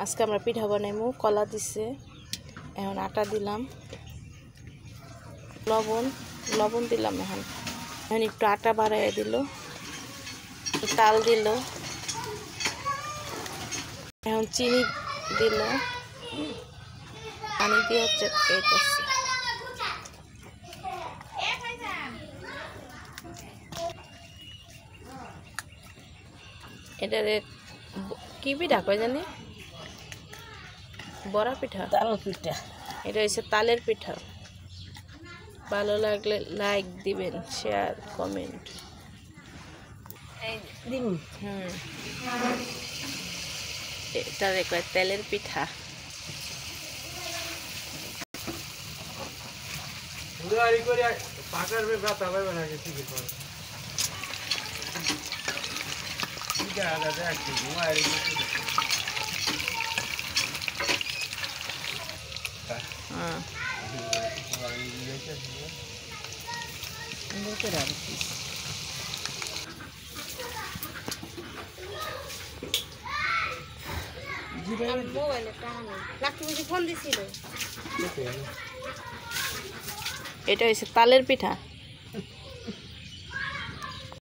আজকে আমরা পিঠা বানাইমু। কলা দিছে, এখন আটা দিলাম, লবণ দিলাম, এখন একটু আটা বাড়াইয়া দিল, তাল দিল, এখন চিনি দিল, পানি দিয়ে চটকাইতেছে। এটা কি পিঠা কয় জানি, বড়া পিঠা, তাল পিঠা। এটা হচ্ছে তালের পিঠা। ভালো লাগলে লাইক দিবেন, শেয়ার, কমেন্ট। এটা দেখো তেলের পিঠা। এটা হচ্ছে তালের পিঠা।